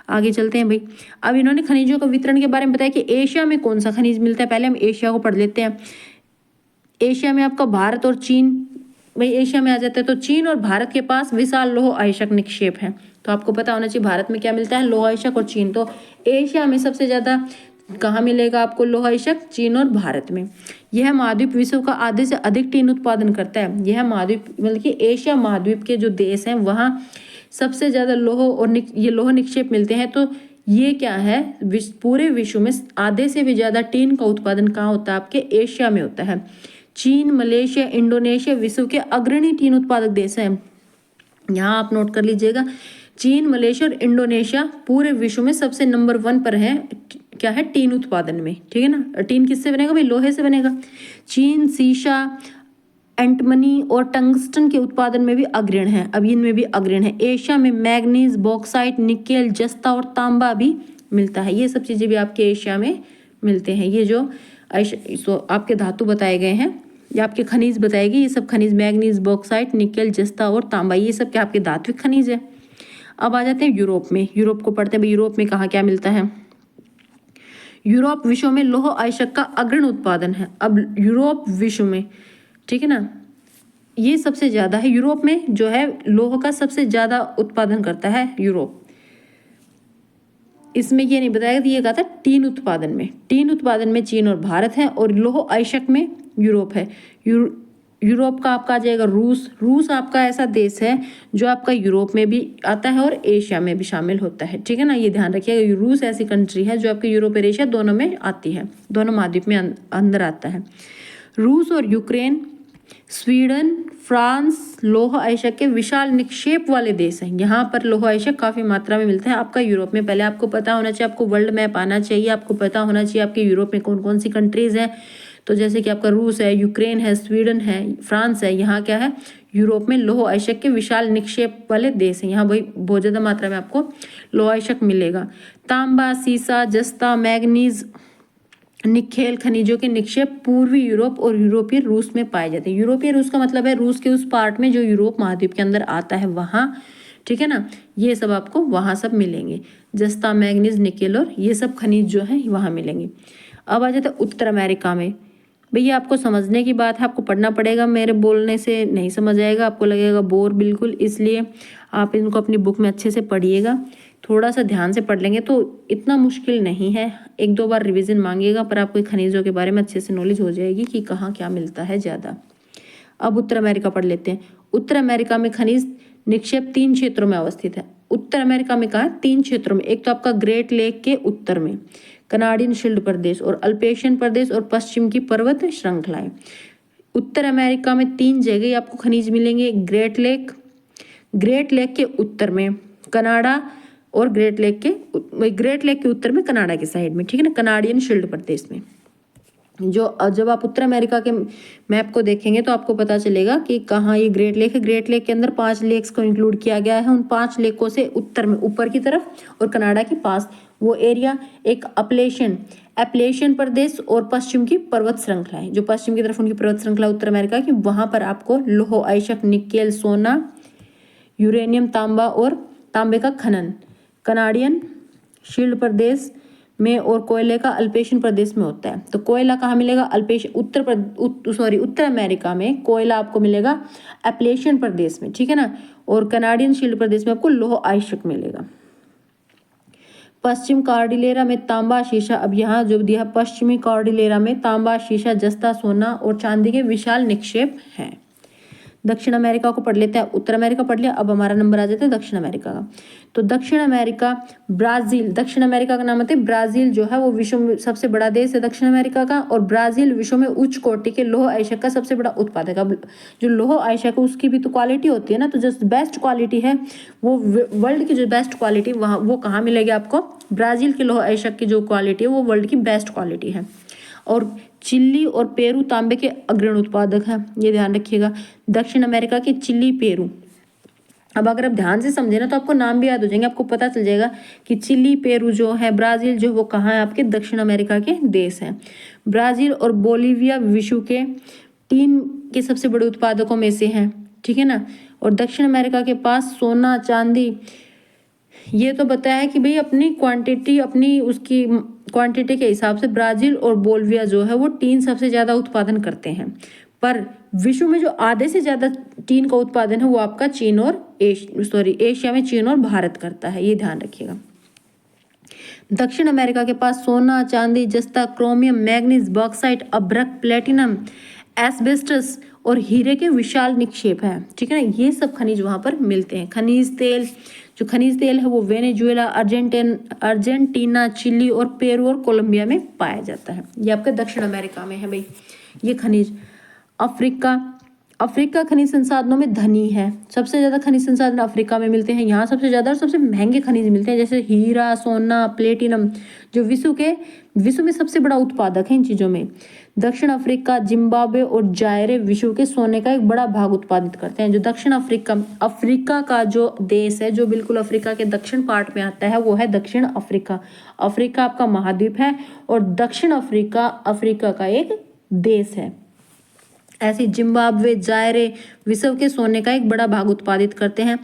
आगे चलते हैं भाई। अब इन्होंने खनिजों का वितरण के बारे में बताया कि एशिया में कौन सा खनिज मिलता है। पहले हम एशिया को पढ़ लेते हैं। एशिया में आपका भारत और चीन, भाई एशिया में आ जाता है तो चीन और भारत के पास विशाल लौह अयस्क निक्षेप है। तो आपको पता होना चाहिए भारत में क्या मिलता है? लौह अयस्क। और चीन, तो एशिया में सबसे ज्यादा कहाँ मिलेगा आपको लौह अयस्क? चीन और भारत में। यह महाद्वीप विश्व का आधे से अधिक टीन उत्पादन करता है। यह महाद्वीप मतलब कि एशिया महाद्वीप के जो देश हैं वहाँ सबसे ज्यादा लौह और ये लौह निक्षेप मिलते हैं। तो ये क्या है? पूरे विश्व में आधे से भी ज्यादा टीन का उत्पादन कहाँ होता है? आपके एशिया में होता है। चीन, मलेशिया, इंडोनेशिया विश्व के अग्रणी टीन उत्पादक देश हैं। यहाँ आप नोट कर लीजिएगा, चीन, मलेशिया और इंडोनेशिया पूरे विश्व में सबसे नंबर 1 पर है। क्या है? टीन उत्पादन में, ठीक है ना। टीन किससे बनेगा भाई? लोहे से बनेगा। चीन सीसा, एंटमनी और टंगस्टन के उत्पादन में भी अग्रणी है। अब इनमें भी अग्रणी है। एशिया में मैग्नीज, बॉक्साइट, निकेल, जस्ता और तांबा भी मिलता है। ये सब चीजें भी आपके एशिया में मिलते हैं। ये जो आपके धातु बताए गए हैं या आपके खनिज बताए गए, ये सब खनिज मैग्नीज, बॉक्साइट, निकेल, जस्ता और तांबा, ये सब क्या आपके धात्विक खनिज है। अब आ जाते हैं यूरोप में। यूरोप को पढ़ते हैं भाई। यूरोप में कहाँ क्या मिलता है? यूरोप विश्व में लौह अयस्क का अग्रणी उत्पादन है। अब यूरोप विश्व में, ठीक है ना, ये सबसे ज्यादा है। यूरोप में जो है लौह का सबसे ज्यादा उत्पादन करता है यूरोप। इसमें ये नहीं बताया कि ये कहा था टीन उत्पादन में। टीन उत्पादन में चीन और भारत है और लौह अयस्क में यूरोप है। यूरोप का आपका आ जाएगा रूस। रूस आपका ऐसा देश है जो आपका यूरोप में भी आता है और एशिया में भी शामिल होता है, ठीक है ना। ये ध्यान रखिएगा, रूस ऐसी कंट्री है जो आपके यूरोप और एशिया दोनों में आती है, दोनों महाद्वीप में अंदर आता है। रूस और यूक्रेन स्वीडन, फ्रांस लौह अयस्क के विशाल निक्षेप वाले देश हैं। यहाँ पर लौह अयस्क काफ़ी मात्रा में मिलते हैं। आपका यूरोप में, पहले आपको पता होना चाहिए, आपको वर्ल्ड मैप आना चाहिए, आपको पता होना चाहिए आपके यूरोप में कौन कौन सी कंट्रीज़ हैं। तो जैसे कि आपका रूस है, यूक्रेन है, स्वीडन है, फ्रांस है, यहाँ क्या है, यूरोप में लौह अयस्क के विशाल निक्षेप वाले देश हैं। यहाँ भाई बहुत ज़्यादा मात्रा में आपको लौह अयस्क मिलेगा। तांबा, सीसा, जस्ता, मैग्नीज, निकेल खनिजों के निक्षेप पूर्वी यूरोप और यूरोपीय रूस में पाए जाते हैं। यूरोपीय रूस का मतलब है रूस के उस पार्ट में जो यूरोप महाद्वीप के अंदर आता है वहाँ, ठीक है ना। ये सब आपको वहाँ सब मिलेंगे, जस्ता, मैग्नीज, निकेल और ये सब खनिज जो है वहाँ मिलेंगे। अब आ जाते हैं उत्तर अमेरिका में। भैया आपको समझने की बात है, आपको पढ़ना पड़ेगा, मेरे बोलने से नहीं समझ आएगा, आपको लगेगा बोर बिल्कुल, इसलिए आप इनको अपनी बुक में अच्छे से पढ़िएगा। थोड़ा सा ध्यान से पढ़ लेंगे तो इतना मुश्किल नहीं है, एक दो बार रिवीजन मांगेगा, पर आपको खनिजों के बारे में अच्छे से नॉलेज हो जाएगी कि कहाँ क्या मिलता है ज़्यादा। अब उत्तर अमेरिका पढ़ लेते हैं। उत्तर अमेरिका में खनिज निक्षेप 3 क्षेत्रों में अवस्थित है। उत्तर अमेरिका में कहा 3 क्षेत्रों में, एक तो आपका ग्रेट लेक के उत्तर में कनाडियन शील्ड प्रदेश और अल्पेशियन प्रदेश और पश्चिम की पर्वत श्रृंखलाएं। उत्तर अमेरिका में 3 जगह आपको खनिज मिलेंगे। ग्रेट लेक के उत्तर में कनाडा और ग्रेट लेक के उत्तर में कनाडा की साइड में, ठीक है ना, कनाडियन शील्ड प्रदेश में। जब आप उत्तर अमेरिका के मैप को देखेंगे तो आपको पता चलेगा कि कहाँ ये ग्रेट लेक है। ग्रेट लेक के अंदर 5 लेक्स को इंक्लूड किया गया है। उन 5 लेकों से उत्तर में ऊपर की तरफ और कनाडा के पास वो एरिया एक एप्लेशियन प्रदेश और पश्चिम की पर्वत श्रृंखला है। जो पश्चिम की तरफ उनकी पर्वत श्रृंखला उत्तर अमेरिका की, वहाँ पर आपको लौह अयस्क, निकेल, सोना, यूरेनियम, तांबा और तांबे का खनन कनाडियन शील्ड प्रदेश में और कोयले का अल्पेशियन प्रदेश में होता है। तो कोयला कहाँ मिलेगा? उत्तर अमेरिका में कोयला आपको मिलेगा एप्लेशियन प्रदेश में, ठीक है ना, और कनाडियन शील्ड प्रदेश में आपको लौह अयस्क मिलेगा। पश्चिम कॉर्डिलेरा में तांबा, शीशा, अब यहाँ जो दिया पश्चिमी कॉर्डिलेरा में तांबा, शीशा, जस्ता, सोना और चांदी के विशाल निक्षेप हैं। दक्षिण अमेरिका को पढ़ लेते हैं। उत्तर अमेरिका पढ़ लिया, अब हमारा नंबर आ जाता है दक्षिण अमेरिका का। तो दक्षिण अमेरिका, ब्राजील, दक्षिण अमेरिका का नाम है ब्राजील, जो है वो विश्व में सबसे बड़ा देश है दक्षिण अमेरिका का, और ब्राजील विश्व में उच्च कोटि के लौह अयस्क का सबसे बड़ा उत्पादक है। जो लौह अयस्क है उसकी भी तो क्वालिटी होती है ना, तो जो बेस्ट क्वालिटी है वो वर्ल्ड की जो बेस्ट क्वालिटी वहाँ वो कहाँ मिलेगी आपको? ब्राजील के लौह अयस्क की जो क्वालिटी है वो वर्ल्ड की बेस्ट क्वालिटी है। और चिली और पेरू तांबे के अग्रणी उत्पादक हैं, ये ध्यान रखिएगा। दक्षिण अमेरिका की चिली, पेरू, अब अगर आप ध्यान से समझे ना तो आपको नाम भी याद हो जाएंगे, आपको पता चल जाएगा कि चिली, पेरू जो है, ब्राजील जो वो कहाँ है, आपके दक्षिण अमेरिका के देश हैं। ब्राजील और बोलीविया विश्व के 3 के सबसे बड़े उत्पादकों में से हैं, ठीक है ना। और दक्षिण अमेरिका के पास सोना, चांदी, ये तो बताया है कि भाई अपनी क्वांटिटी, अपनी उसकी क्वांटिटी के हिसाब से ब्राजील और बोलिविया जो है वो टीन सबसे ज़्यादा उत्पादन करते हैं, पर विश्व में जो आधे से ज़्यादा टीन का उत्पादन है वो आपका चीन और एशिया में चीन और भारत करता है, ये ध्यान रखिएगा। दक्षिण अमेरिका के पास सोना, चांदी, जस्ता, क्रोमियम, मैग्नीज, बॉक्साइट, अभ्रक, प्लेटिनम, एस्बेस्टस और हीरे के विशाल निक्षेप है, ठीक है ना। ये सब खनिज वहाँ पर मिलते हैं। खनिज तेल, जो खनिज तेल है वो वेनेजुएला, अर्जेंटीना, चिली और पेरू और कोलंबिया में पाया जाता है। ये आपके दक्षिण अमेरिका में है भाई ये खनिज। अफ्रीका खनिज संसाधनों में धनी है, सबसे ज़्यादा खनिज संसाधन अफ्रीका में मिलते हैं। यहाँ सबसे ज़्यादा और सबसे महंगे खनिज मिलते हैं, जैसे हीरा, सोना, प्लेटिनम, जो विश्व में सबसे बड़ा उत्पादक है इन चीज़ों में। दक्षिण अफ्रीका, जिम्बाब्वे और जायरे विश्व के सोने का एक बड़ा भाग उत्पादित करते हैं। जो दक्षिण अफ्रीका का जो देश है, जो बिल्कुल अफ्रीका के दक्षिण पार्ट में आता है, वो है दक्षिण अफ्रीका। अफ्रीका आपका महाद्वीप है और दक्षिण अफ्रीका का एक देश है। ऐसे जिम्बाब्वे, जायरे विश्व के सोने का एक बड़ा भाग उत्पादित करते हैं।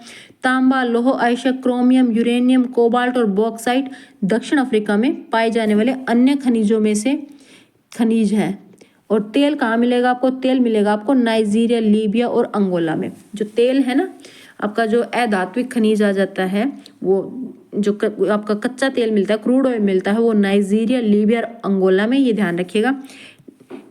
तांबा, लौह अयस्क, क्रोमियम, यूरेनियम, कोबाल्ट और बॉक्साइट दक्षिण अफ्रीका में पाए जाने वाले अन्य खनिजों में से खनिज है। और तेल कहाँ मिलेगा आपको? तेल मिलेगा आपको नाइजीरिया, लीबिया और अंगोला में। जो तेल है ना आपका, जो अधात्विक खनिज आ जाता है, वो जो आपका कच्चा तेल मिलता है, क्रूड ऑयल मिलता है, वो नाइजीरिया, लीबिया और अंगोला में, ये ध्यान रखिएगा,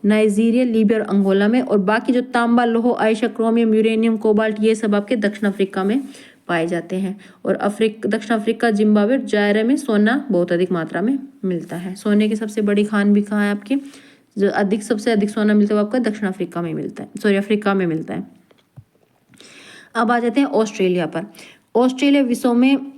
नाइजीरिया, लीबिया और अंगोला में। और बाकी जो तांबा, लौह अयस्क, क्रोमियम, यूरेनियम, कोबाल्ट, ये सब आपके दक्षिण अफ्रीका में पाए जाते हैं। और दक्षिण अफ्रीका, जिम्बाब्वे, जायरे में सोना बहुत अधिक मात्रा में मिलता है। सोने की सबसे बड़ी खान भी कहाँ है आपकी? जो अधिक सबसे अधिक सोना मिलता है वो आपका दक्षिण अफ्रीका में मिलता है, सॉरी अफ्रीका में मिलता है। अब आ जाते हैं ऑस्ट्रेलिया पर। ऑस्ट्रेलिया विश्व में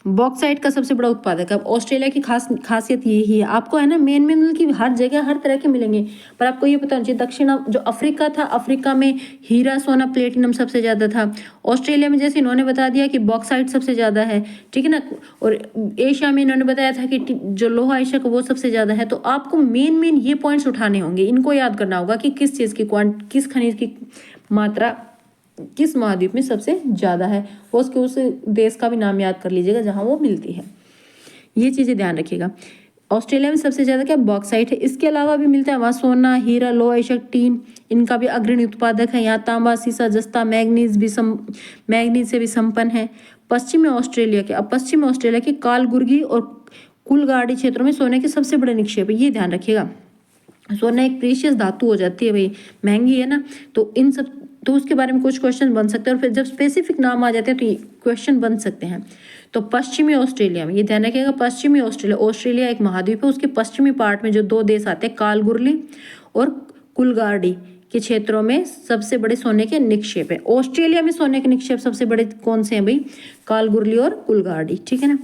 बॉक्साइट का सबसे बड़ा उत्पादक है। अब ऑस्ट्रेलिया की खासियत यही है, आपको है ना मेन मतलब कि हर जगह हर तरह के मिलेंगे, पर आपको ये पता होना चाहिए दक्षिण जो अफ्रीका था, अफ्रीका में हीरा सोना प्लेटिनम सबसे ज़्यादा था। ऑस्ट्रेलिया में जैसे इन्होंने बता दिया कि बॉक्साइट सबसे ज़्यादा है, ठीक है ना। और एशिया में इन्होंने बताया था कि जो लोहा आयशक वो सबसे ज़्यादा है। तो आपको मेन ये पॉइंट्स उठाने होंगे, इनको याद करना होगा कि किस चीज़ की किस खनिज की मात्रा किस महाद्वीप में सबसे ज़्यादा है, वो उसके उस देश का भी नाम याद कर लीजिएगा जहाँ वो मिलती है। ये चीज़ें ध्यान रखिएगा। ऑस्ट्रेलिया में सबसे ज़्यादा क्या बॉक्साइट है, इसके अलावा भी मिलता है वहाँ सोना, हीरा, लोहा आयशक, टीन, इनका भी अग्रणी उत्पादक है। यहाँ तांबा, सीसा, जस्ता, मैग्नीज से भी संपन्न है। पश्चिमी ऑस्ट्रेलिया के कालगुर्गी और कुलगाड़ी क्षेत्रों में सोने के सबसे बड़े निक्षेप है, ये ध्यान रखिएगा। सोना एक प्रीशियस धातु हो जाती है भाई, महंगी है ना, तो इन सब तो उसके बारे में कुछ क्वेश्चन बन सकते हैं, और फिर जब स्पेसिफिक नाम आ जाते हैं तो ये क्वेश्चन बन सकते हैं। तो पश्चिमी ऑस्ट्रेलिया में ये ध्यान रखिएगा, पश्चिमी ऑस्ट्रेलिया एक महाद्वीप है, उसके पश्चिमी पार्ट में जो दो देश आते हैं कालगुर्ली और कुलगाड़ी के क्षेत्रों में सबसे बड़े सोने के निक्षेप है। ऑस्ट्रेलिया में सोने के निक्षेप सबसे बड़े कौन से हैं भाई, कालगुर्ली और कुलगाड़ी, ठीक है ना।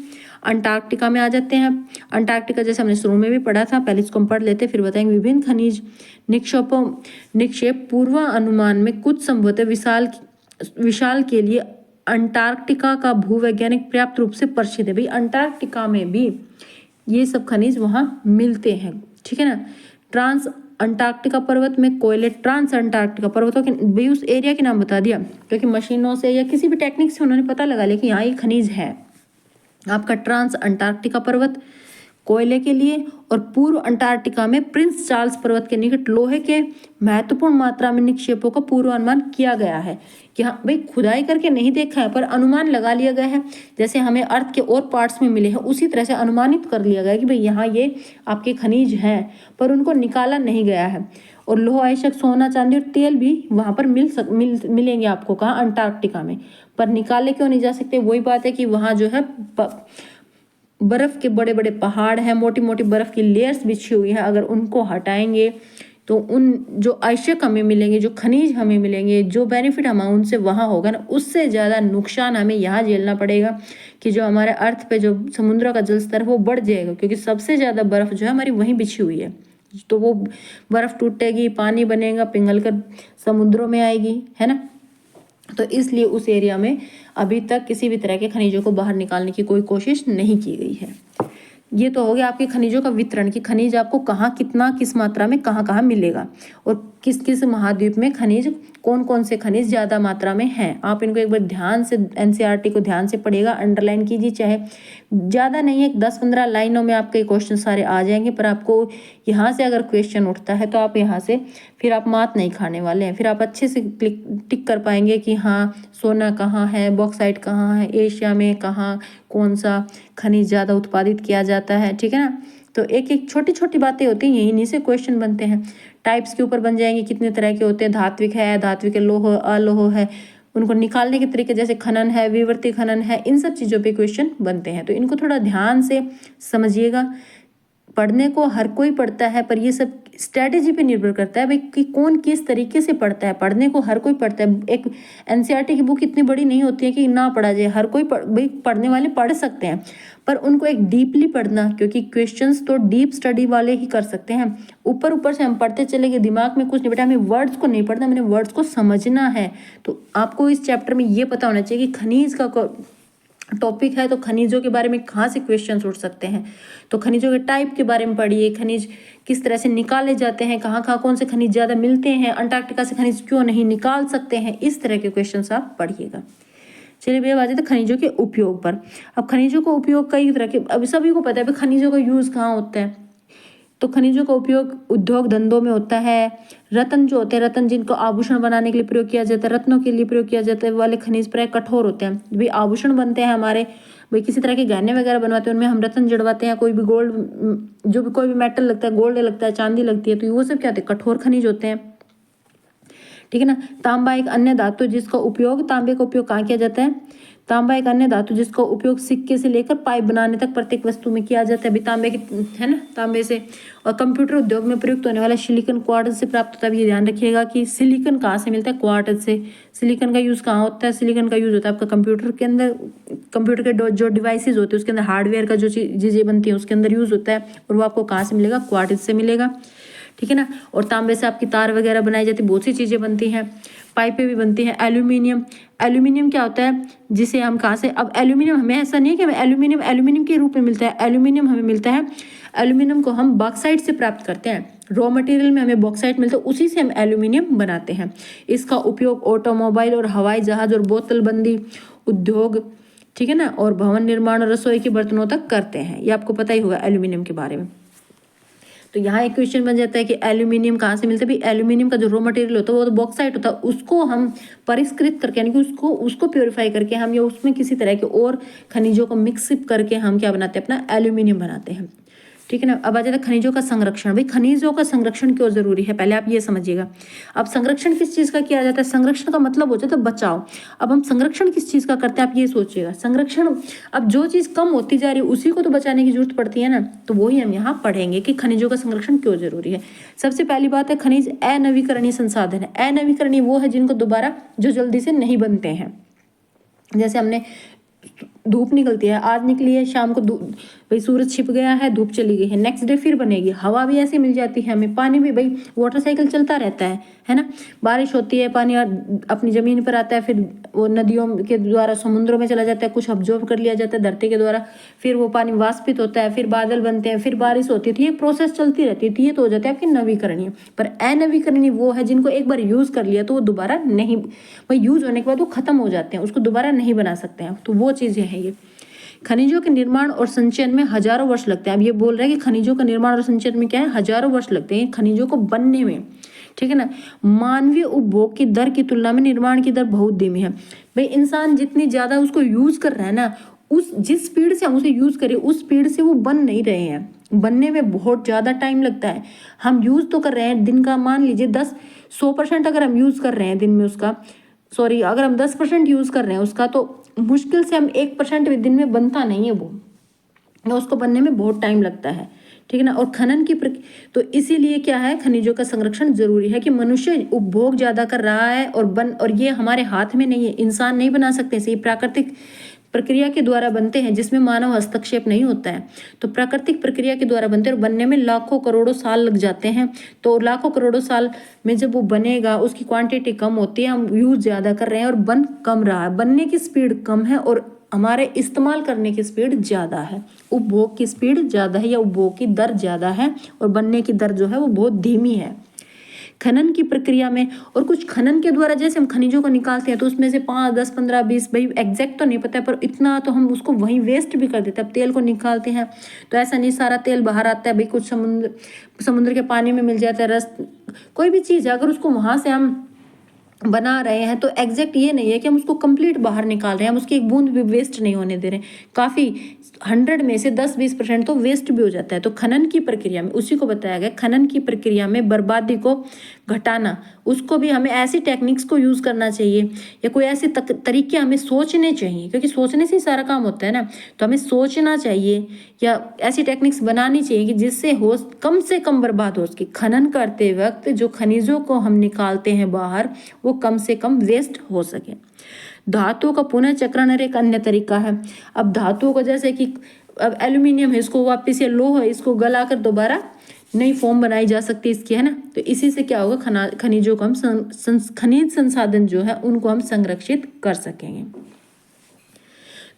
अंटार्कटिका में आ जाते हैं। अंटार्कटिका जैसे हमने शुरू में भी पढ़ा था, पहले इसको हम पढ़ लेते फिर बताएंगे। विभिन्न खनिज निक्षेप पूर्वानुमान में कुछ संभवतः विशाल के लिए अंटार्कटिका का भूवैज्ञानिक पर्याप्त रूप से परिचित है। भाई अंटार्कटिका में भी ये सब खनिज वहाँ मिलते हैं, ठीक है ना। ट्रांस अंटार्कटिका पर्वत में कोयले, ट्रांस अंटार्कटिका पर्वतों के भाई उस एरिया के नाम बता दिया, क्योंकि मशीनों से या किसी भी टेक्निक से उन्होंने पता लगा लिया कि यहाँ ये खनिज है। आपका ट्रांस अंटार्कटिका पर्वत कोयले के लिए, और पूर्व अंटार्कटिका में प्रिंस चार्ल्स पर्वत के निकट लोहे के महत्वपूर्ण मात्रा में निक्षेपों का पूर्वानुमान किया गया है। कि हाँ भाई खुदाई करके नहीं देखा है पर अनुमान लगा लिया गया है, जैसे हमें अर्थ के और पार्ट्स में मिले हैं उसी तरह से अनुमानित कर लिया गया है कि भाई यहाँ ये आपके खनिज हैं, पर उनको निकाला नहीं गया है। और लोहा आयशक, सोना, चांदी और तेल भी वहाँ पर मिलेंगे आपको, कहाँ, अंटार्कटिका में, पर निकाले क्यों नहीं जा सकते। वही बात है कि वहाँ जो है बर्फ के बड़े बड़े पहाड़ हैं, मोटी मोटी बर्फ की लेयर्स बिछी हुई है, अगर उनको हटाएंगे तो उन जो आयशक हमें मिलेंगे, जो खनिज हमें मिलेंगे, जो बेनिफिट हमें उनसे वहाँ होगा ना, उससे ज़्यादा नुकसान हमें यहाँ झेलना पड़ेगा कि जो हमारे अर्थ पे जो समुद्र का जल स्तर है वो बढ़ जाएगा, क्योंकि सबसे ज़्यादा बर्फ़ जो है हमारी वहीं बिछी हुई है। तो वो बर्फ़ टूटेगी, पानी बनेगा, पिघल कर समुद्रों में आएगी, है ना। तो इसलिए उस एरिया में अभी तक किसी भी तरह के खनिजों को बाहर निकालने की कोई कोशिश नहीं की गई है। ये तो हो गया आपके खनिजों का वितरण, कि खनिज आपको कहाँ कितना किस मात्रा में कहाँ कहाँ मिलेगा, और किस किस महाद्वीप में खनिज कौन कौन से खनिज ज़्यादा मात्रा में हैं। आप इनको एक बार ध्यान से एनसीईआरटी को ध्यान से पढ़िएगा, अंडरलाइन कीजिए, चाहे ज़्यादा नहीं है 10-15 लाइनों में आपके क्वेश्चन सारे आ जाएंगे, पर आपको यहाँ से अगर क्वेश्चन उठता है तो आप यहाँ से फिर आप मात नहीं खाने वाले हैं, फिर आप अच्छे से टिक कर पाएंगे कि हाँ सोना कहाँ है, बॉक्साइट कहाँ है, एशिया में कहाँ कौन सा खनिज ज़्यादा उत्पादित किया जाता है, ठीक है ना। तो एक एक छोटी छोटी बातें होती हैं, यहीं से क्वेश्चन बनते हैं। टाइप्स के ऊपर बन जाएंगे, कितने तरह के होते हैं, धात्विक है, धात्विक लोह, अलोह है, उनको निकालने के तरीके जैसे खनन है, विवर्ती खनन है, इन सब चीज़ों पे क्वेश्चन बनते हैं। तो इनको थोड़ा ध्यान से समझिएगा। पढ़ने को हर कोई पढ़ता है, पर ये सब स्ट्रैटेजी पे निर्भर करता है भाई कि कौन किस तरीके से पढ़ता है। पढ़ने को हर कोई पढ़ता है, एक एनसीईआरटी की बुक इतनी बड़ी नहीं होती है कि ना पढ़ा जाए, हर कोई भाई पढ़ने वाले पढ़ सकते हैं, पर उनको एक डीपली पढ़ना, क्योंकि क्वेश्चंस तो डीप स्टडी वाले ही कर सकते हैं। ऊपर ऊपर से हम पढ़ते चले गए, दिमाग में कुछ नहीं बैठा, हमें वर्ड्स को नहीं पढ़ना, मैंने वर्ड्स को समझना है। तो आपको इस चैप्टर में ये पता होना चाहिए कि खनिज का टॉपिक है तो खनिजों के बारे में कहाँ से क्वेश्चंस उठ सकते हैं। तो खनिजों के टाइप के बारे में पढ़िए, खनिज किस तरह से निकाले जाते हैं, कहाँ कहाँ कौन से खनिज ज़्यादा मिलते हैं, अंटार्कटिका से खनिज क्यों नहीं निकाल सकते हैं, इस तरह के क्वेश्चंस आप पढ़िएगा। चलिए भैया बात है तो खनिजों के उपयोग पर। अब खनिजों का उपयोग कई तरह के, अब सभी को पता है खनिजों का यूज़ कहाँ होता है। तो खनिजों का उपयोग उद्योग धंधों में होता है। रत्न जो होते हैं, रत्न जिनको आभूषण बनाने के लिए प्रयोग किया जाता है, रत्नों के लिए प्रयोग किया जाता है, वाले खनिज प्राय कठोर होते हैं। भाई आभूषण बनते हैं हमारे, भाई किसी तरह के गहने वगैरह बनवाते हैं, उनमें हम रत्न जड़वाते हैं, कोई भी गोल्ड, जो भी कोई भी मेटल लगता है, गोल्ड लगता है, चांदी लगती है, तो वो सब क्या होते हैं, कठोर खनिज होते हैं, ठीक है ना। तांबा एक अन्य धातु जिसका उपयोग, तांबे का उपयोग कहाँ किया जाता है, तांबा एक अन्य धातु जिसका उपयोग सिक्के से लेकर पाइप बनाने तक प्रत्येक वस्तु में किया जाता है। अभी तांबे की है ना, तांबे से। और कंप्यूटर उद्योग में प्रयुक्त होने वाला सिलिकॉन क्वार्ट्ज से प्राप्त होता है। ये ध्यान रखिएगा कि सिलिकॉन कहाँ से मिलता है, क्वार्ट्ज से। सिलिकॉन का यूज़ कहाँ होता है, सिलिकॉन का यूज़ होता है आपका कंप्यूटर के अंदर, कंप्यूटर के जो डिवाइसेज होते हैं उसके अंदर, हार्डवेयर का जो चीज़ें बनती हैं उसके अंदर यूज़ होता है। और वो आपको कहाँ से मिलेगा, क्वार्ट्ज से मिलेगा, ठीक है ना। और तांबे से आपकी तार वगैरह बनाई जाती है, बहुत सी चीज़ें बनती हैं, पाइपें भी बनती हैं। एल्यूमिनियम, एल्यूमिनियम क्या होता है, जिसे हम कहाँ से, अब एल्यूमिनियम हमें ऐसा नहीं है कि हमें एल्यूमिनियम के रूप में मिलता है। एल्यूमिनियम हमें मिलता है, एल्यूमिनियम को हम बॉक्साइट से प्राप्त करते हैं। रॉ मटेरियल में हमें बॉक्साइट मिलता है, उसी से हम एल्यूमिनियम बनाते हैं। इसका उपयोग ऑटोमोबाइल और हवाई जहाज और बोतलबंदी उद्योग, ठीक है ना, और भवन निर्माण और रसोई के बर्तनों तक करते हैं। ये आपको पता ही होगा एल्यूमिनियम के बारे में। तो यहाँ एक क्वेश्चन बन जाता है कि एल्यूमिनियम कहाँ से मिलता है। भाई एल्यूमिनियम का जो रॉ मटेरियल होता है वो तो बॉक्साइट होता है, उसको हम परिष्कृत करके, यानी कि उसको प्योरीफाई करके हम, या उसमें किसी तरह के और खनिजों को मिक्सअप करके हम क्या बनाते हैं, अपना एल्यूमिनियम बनाते हैं, ठीक है ना। अब आ जाता है खनिजों का संरक्षण। भाई खनिजों का संरक्षण क्यों जरूरी है, पहले आप ये समझिएगा। अब संरक्षण किस चीज़ का किया जाता है, संरक्षण का मतलब हो जाता है बचाव। अब हम संरक्षण किस चीज़ का करते हैं, आप ये सोचिएगा। संरक्षण, अब जो चीज़ कम होती जा रही है उसी को तो बचाने की जरूरत पड़ती है ना, तो वही हम यहाँ पढ़ेंगे कि खनिजों का संरक्षण क्यों जरूरी है। सबसे पहली बात है, खनिज अनवीकरणीय संसाधन है। अनवीकरणीय वो है जिनको दोबारा, जो जल्दी से नहीं बनते हैं। जैसे हमने धूप निकलती है, आज निकली है, शाम को भाई सूरज छिप गया है, धूप चली गई है, नेक्स्ट डे फिर बनेगी। हवा भी ऐसे मिल जाती है हमें, पानी भी भाई वाटर साइकिल चलता रहता है ना। बारिश होती है, पानी अपनी ज़मीन पर आता है, फिर वो नदियों के द्वारा समुद्रों में चला जाता है, कुछ ऑब्जर्व कर लिया जाता है धरती के द्वारा, फिर वो पानी वाष्पित होता है, फिर बादल बनते हैं, फिर बारिश होती थी। ये प्रोसेस चलती रहती थी। ये तो हो जाता है आपकी नवीकरणीय। पर अनवीकरणीय वो है जिनको एक बार यूज़ कर लिया तो वो दोबारा नहीं, भाई यूज़ होने के बाद वो खत्म हो जाते हैं, उसको दोबारा नहीं बना सकते हैं। तो वो चीज़ें हैं ये। खनिजों के निर्माण और संचयन में हजारों वर्ष लगते हैं। अब ये बोल रहे हैं कि खनिजों का निर्माण और संचयन में क्या है, हजारों वर्ष लगते हैं खनिजों को बनने में, ठीक है ना। मानवीय उपभोग की दर की तुलना में निर्माण की दर बहुत धीमी है। भाई इंसान जितनी ज़्यादा उसको यूज़ कर रहा है ना, उस जिस स्पीड से हम उसे यूज़ करें उस स्पीड से वो बन नहीं रहे हैं। बनने में बहुत ज़्यादा टाइम लगता है। हम यूज़ तो कर रहे हैं, दिन का मान लीजिए 100% अगर हम यूज़ कर रहे हैं दिन में उसका, सॉरी अगर हम 10% यूज़ कर रहे हैं उसका, तो मुश्किल से हम 1% भी दिन में बनता नहीं है वो, उसको बनने में बहुत टाइम लगता है, ठीक है ना। और खनन की तो इसीलिए क्या है, खनिजों का संरक्षण जरूरी है कि मनुष्य उपभोग ज़्यादा कर रहा है और ये हमारे हाथ में नहीं है, इंसान नहीं बना सकते। ये प्राकृतिक प्रक्रिया के द्वारा बनते हैं जिसमें मानव हस्तक्षेप नहीं होता है। तो प्राकृतिक प्रक्रिया के द्वारा बनते हैं और बनने में लाखों करोड़ों साल लग जाते हैं। तो लाखों करोड़ों साल में जब वो बनेगा उसकी क्वांटिटी कम होती है, हम यूज़ ज़्यादा कर रहे हैं और बन कम रहा है। बनने की स्पीड कम है और हमारे इस्तेमाल करने की स्पीड ज़्यादा है। उपभोग की स्पीड ज़्यादा है या उपभोग की दर ज़्यादा है और बनने की दर जो है वो बहुत धीमी है। खनन की प्रक्रिया में, और कुछ खनन के द्वारा जैसे हम खनिजों को निकालते हैं तो उसमें से 5, 10, 15, 20, भाई एग्जैक्ट तो नहीं पता है, पर इतना तो हम उसको वहीं वेस्ट भी कर देते हैं। अब तेल को निकालते हैं तो ऐसा नहीं सारा तेल बाहर आता है, भाई कुछ समुद्र के पानी में मिल जाता है रस, कोई भी चीज़ है अगर उसको वहाँ से हम बना रहे हैं तो एग्जैक्ट ये नहीं है कि हम उसको कंप्लीट बाहर निकाल रहे हैं, हम उसकी एक बूंद भी वेस्ट नहीं होने दे रहे हैं। काफ़ी 100 में से 10-20% तो वेस्ट भी हो जाता है। तो खनन की प्रक्रिया में, उसी को बताया गया, खनन की प्रक्रिया में बर्बादी को घटाना, उसको भी हमें ऐसी टेक्निक्स को यूज़ करना चाहिए या कोई ऐसे तरीके हमें सोचने चाहिए, क्योंकि सोचने से ही सारा काम होता है ना। तो हमें सोचना चाहिए या ऐसी टेक्निक्स बनानी चाहिए कि जिससे हो कम से कम बर्बाद हो सके। खनन करते वक्त जो खनिजों को हम निकालते हैं बाहर वो कम से कम वेस्ट हो सके। धातुओं का पुनः चक्रण एक अन्य तरीका है। अब धातुओं को, जैसे कि अब एल्यूमिनियम है, इसको वापस या लोहा है, इसको गलाकर दोबारा नई फॉर्म बनाई जा सकती है इसकी, है ना। तो इसी से क्या होगा, खनिजों को हम खनिज संसाधन जो है उनको हम संरक्षित कर सकेंगे।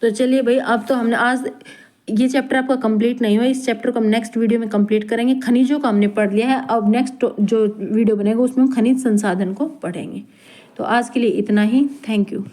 तो चलिए भाई, अब तो हमने आज ये चैप्टर आपका कंप्लीट नहीं हुआ, इस चैप्टर को हम नेक्स्ट वीडियो में कंप्लीट करेंगे। खनिजों का हमने पढ़ लिया है, अब नेक्स्ट जो वीडियो बनेगा उसमें हम खनिज संसाधन को पढ़ेंगे। तो आज के लिए इतना ही, थैंक यू।